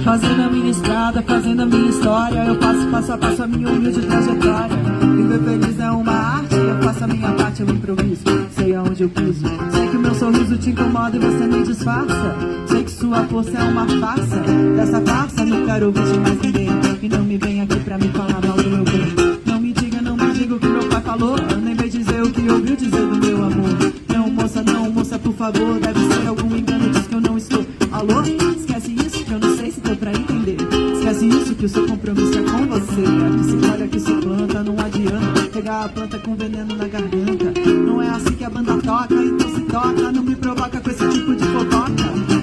Fazendo a minha estrada, fazendo a minha história, eu passo a passo a minha humilde trajetória. Viver feliz é uma arte, eu faço a minha parte, eu improviso, sei aonde eu piso. Sei que o meu sorriso te incomoda e você me disfarça. Sei que sua força é uma farsa, dessa farsa não quero ouvir de mais ninguém. E não me vem aqui pra me falar mal do meu bem. Não me diga o que meu pai falou, nem vem dizer o que ouviu dizer do meu amor. Não moça, por favor, deve ser algum engano, diz que eu não estou. Alô? Esquece isso que eu não sei se deu pra entender. Esquece isso que o seu compromisso é com você. Aqui se colhe, aqui se planta, não adianta pegar a planta com veneno na garganta. Não é assim que a banda toca, então se toca, não me provoca com esse tipo de fofoca.